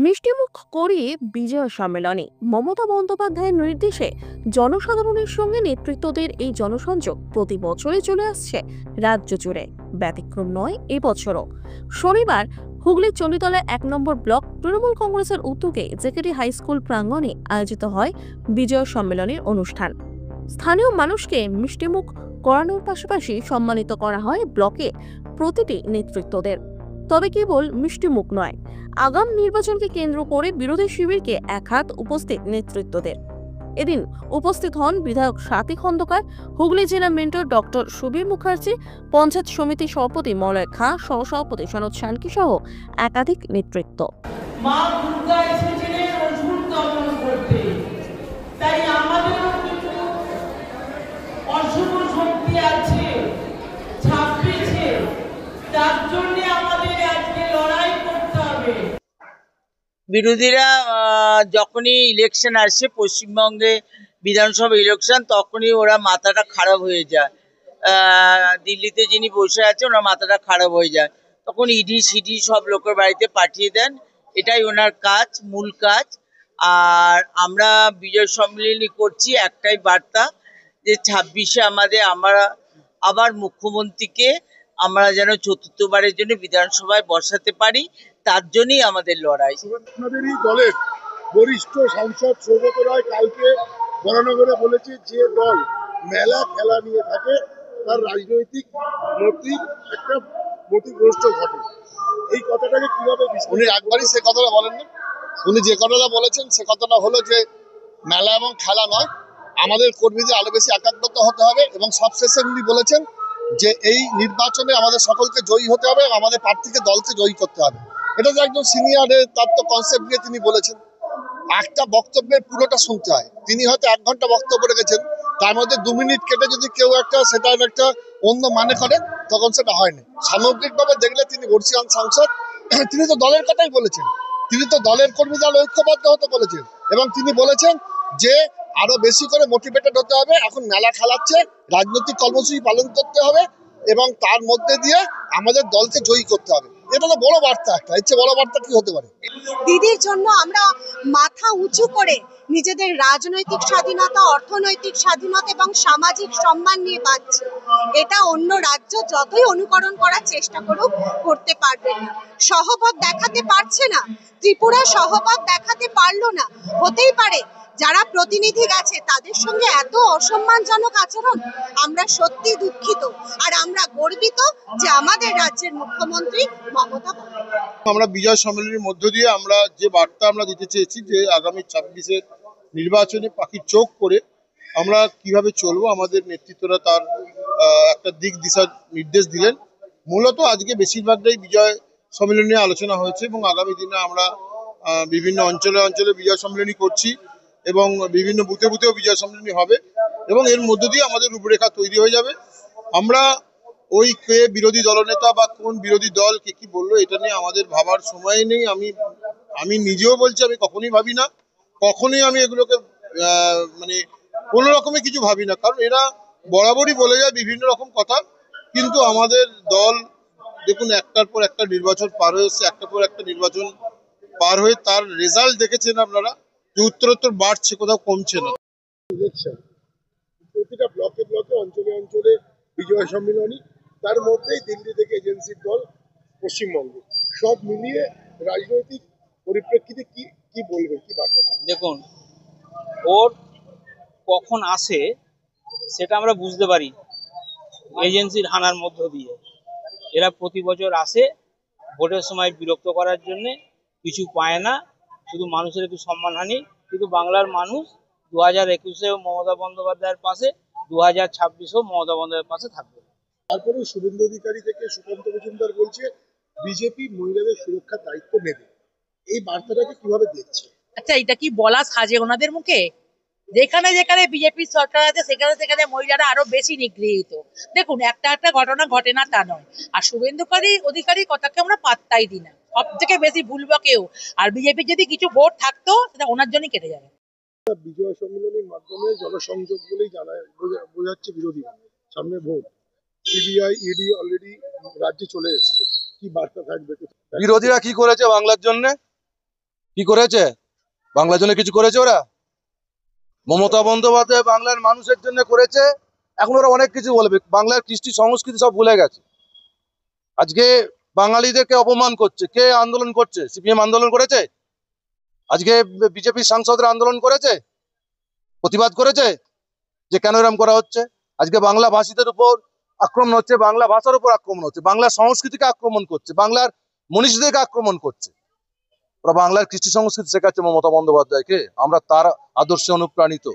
মিষ্টিমুখ করিয়ে বিজয় সম্মেলনে মমতা বন্দ্যোপাধ্যায়ের নির্দেশে জনসাধারণের সঙ্গে নেতৃত্বদের এই জনসংযোগ প্রতি বছরই চলে আসছে রাজ্য জুড়ে। ব্যতিক্রম নয় এবছরও। শনিবার হুগলির চণ্ডীতলা 1 নম্বর ব্লক তৃণমূল কংগ্রেসের উদ্যোগে জেকেডি হাই স্কুল প্রাঙ্গণে আয়োজিত হয় বিজয় সম্মেলনের অনুষ্ঠান। স্থানীয় মানুষকে মিষ্টিমুখ করানোর পাশাপাশি সম্মানিত করা হয় ব্লকে প্রতিটি নেতৃত্বদের। তবে কেবল মিষ্টিমুখ নয়, আগাম নির্বাচনকে কেন্দ্র করে বিরোধী শিবিরকে একহাত উপস্থিত নেতৃত্বদের। এদিন উপস্থিত হন বিধায়ক স্বাতী খন্দকার, হুগলি জেলা মেন্টর ডক্টর সুবীর মুখার্জি, পঞ্চায়েত সমিতি সভাপতি মলয় খাঁ, সহসভাপতি সনদ শানকি সহ একাধিক নেতৃত্ব। মা দুর্গা এসেছিলেন অসুর দমন করতে, তাই আমাদেরও কিছু অশুভ শক্তি আছে ছাপিয়েছে, তার জন্য আমাদের আজকে লড়াই করতে হবে। বিরোধীরা যখনই ইলেকশন আসে, পশ্চিমবঙ্গে বিধানসভা ইলেকশন, তখনই ওরা মাথাটা খারাপ হয়ে যায়। দিল্লিতে যিনি বসে আছে ওনার মাথাটা খারাপ হয়ে যায়, তখন ইডি সিডি সব লোকের বাড়িতে পাঠিয়ে দেন। এটাই ওনার কাজ, মূল কাজ। আর আমরা বিজয় সম্মেলনী করছি একটাই বার্তা, যে 26-এ আমরা আবার মুখ্যমন্ত্রীকে আমরা যেন চতুর্থবারের জন্য বিধানসভায় বসাতে পারি, তার জন্যই আমাদের লড়াই। আপনাদেরই দলের বরিষ্ঠ সাংসদ সৌগত রায় কালকে বরানগরে বলেছে, যে দল মেলা খেলা নিয়ে থাকে তার রাজনৈতিক একটা মতিভ্রষ্ট ঘটে। এই কথাটাকে কিভাবে উনি একবারই সে কথাটা বলেন না। উনি যে কথাটা বলেছেন সে কথাটা হলো যে মেলা এবং খেলা নয়, আমাদের কর্মীদের আরো বেশি একাগ্রতা হতে হবে। এবং সবশেষে উনি বলেছেন যে এই নির্বাচনে আমাদের সকলকে জয়ী হতে হবে এবং আমাদের প্রার্থীকে দলকে জয়ী করতে হবে। এটা তো একদম সিনিয়রের তার তো কনসেপ্ট নিয়ে তিনি বলেছেন। একটা বক্তব্যের পুরোটা শুনতে হয়। তিনি হয়তো 1 ঘন্টা বক্তব্য রেখেছেন, তার মধ্যে 2 মিনিট কেটে যদি কেউ সেটার একটা অন্য মানে করে, তখন সেটা হয়নি। সামগ্রিকভাবে দেখলে তিনি বর্ষিয়ান সাংসদ, তিনি তো দলের কথাই বলেছেন, তিনি তো দলের কর্মীদের ঐক্যবদ্ধ হতে বলেছেন। এবং তিনি বলেছেন যে আরো বেশি করে মোটিভেটেড হতে হবে। এখন মেলা খেলাচ্ছে, রাজনৈতিক কর্মসূচি পালন করতে হবে এবং তার মধ্যে দিয়ে আমাদের দলকে জয়ী করতে হবে। এটা তো বড় বার্তা, একটা এর চেয়ে বড় বার্তা কি হতে পারে? দিদির জন্য আমরা মাথা উঁচু করে নিজেদের রাজনৈতিক স্বাধীনতা, অর্থনৈতিক স্বাধীনতা এবং সামাজিক সম্মান নিয়ে বাঁচছি। এটা অন্য রাজ্য যতই অনুকরণ করার চেষ্টা করুক, করতে পারবে না। সহবত দেখাতে পারছে না, ত্রিপুরা সহবত দেখাতে পারলো না। হতেই পারে যারা প্রতিনিধি গেছে তাদের সঙ্গে এত অসম্মানজনক আচরণ, আমরা সত্যি দুঃখিত। আর আমরা গর্বিত যে আমাদের রাজ্যের মুখ্যমন্ত্রী মমতা বন্দ্যোপাধ্যায়। আমরা বিজয় সম্মেলনের মধ্য দিয়ে আমরা যে বার্তা আমরা দিতে চেয়েছি যে আগামী 26-এর নির্বাচনে পাখির চোখ করে আমরা কিভাবে চলবো, আমাদের নেতৃত্বরা তার একটা দিক দিশা নির্দেশ দিলেন। মূলত আজকে বেশিরভাগটাই বিজয় সম্মেলন নিয়ে আলোচনা হয়েছে এবং আগামী দিনে আমরা বিভিন্ন অঞ্চলে অঞ্চলে বিজয় সম্মেলনী করছি এবং বিভিন্ন বুথে বুথেও বিজয় সম্মেলনী হবে এবং এর মধ্য দিয়ে আমাদের রূপরেখা তৈরি হয়ে যাবে। আমরা ওই কে বিরোধী দলনেতা বা কোন বিরোধী দল কে কি বললো এটা নিয়ে আমাদের ভাবার সময় নেই। আমি নিজেও বলছি, আমি কখনোই ভাবি না, কখনোই আমি এগুলোকে মানে কোনো রকমে কিছু ভাবি না, কারণ এরা বরাবরই বলে যায় বিভিন্ন রকম কথা। কিন্তু আমাদের দল দেখুন একটার পর একটা নির্বাচন পার হয়েছে, একটার পর একটা নির্বাচন পার হয়ে তার রেজাল্ট দেখেছেন আপনারা যে উত্তরোত্তর বাড়ছে, কোথাও কমছে না। ইলেকশন প্রতিটা ব্লকে ব্লকে অঞ্চলে অঞ্চলে বিজয় সম্মেলনী, তার মধ্যেই দিল্লি থেকে এজেন্সির দল পশ্চিমবঙ্গে, সব মিলিয়ে রাজনৈতিক পরিপ্রেক্ষিতে কি কি বলবে, কি বার্তা? দেখুন, ভোট কখন আসে সেটা আমরা বুঝতে পারি এজেন্সির হানার মধ্য দিয়ে। এরা প্রতি বছর আসে ভোটের সময় বিরক্ত করার জন্য, কিছু পায় না, শুধু মানুষের একটু সম্মানহানি। কিন্তু বাংলার মানুষ 2021-এও মমতা বন্দ্যোপাধ্যায়ের পাশে, 2026-এও মমতা বন্দ্যোপাধ্যায়ের পাশে থাকবে। তারপরে শুভেন্দু অধিকারী থেকে সুকান্ত মজুমদার বলছে বিজেপি মহিলাদের সুরক্ষার দায়িত্ব নেবে। এই বার্তাটাকে কিভাবে দেখছে? আচ্ছা, এটা কি বলা সাজে ওনাদের মুখে? যেখানে যেখানে বিজেপি সরকার আছে সেখানে সেখানে মহিলারা আরো বেশি নিগৃহীত। দেখুন, একটা একটা ঘটনা ঘটে না তা নয়। আর শুভেন্দু অধিকারী কথাকে আমরা পাত্তাই দিই না, সব থেকে বেশি ভুলবো কেউ। আর বিজেপির যদি কিছু ভোট থাকতো সেটা ওনার জন্যই কেটে যাবে। বিজয় সম্মেলনের মাধ্যমে জনসংযোগ বলেই বোঝাচ্ছে বিরোধীরা। সামনে ভোট, সিবিআই ইডি অলরেডি রাজ্যে চলে এসছে, কি বার্তা থাকবে? বিরোধীরা কি করেছে বাংলার জন্য? কি করেছে? বাংলার জন্য কিছু করেছে ওরা? মমতা বন্দ্যোপাধ্যায় বাংলার মানুষের জন্য করেছে। এখন ওরা অনেক কিছু বলবে, বাংলার কৃষ্টি সংস্কৃতি সব ভুলে গেছে। আজকে বাঙালিদেরকে অপমান করছে। কে আন্দোলন করছে? সিপিএম আন্দোলন করেছে? আজকে বিজেপির সাংসদরা আন্দোলন করেছে, প্রতিবাদ করেছে যে কেন এরকম করা হচ্ছে? আজকে বাংলা ভাষীদের উপর আক্রমণ হচ্ছে, বাংলা ভাষার উপর আক্রমণ হচ্ছে, বাংলা সংস্কৃতিকে আক্রমণ করছে, বাংলার মনীষীদেরকে আক্রমণ করছে। ওরা বাংলার কৃষ্টি সংস্কৃতি শেখাচ্ছে মমতা বন্দ্যোপাধ্যায়কে। আমরা তার আদর্শে অনুপ্রাণিত।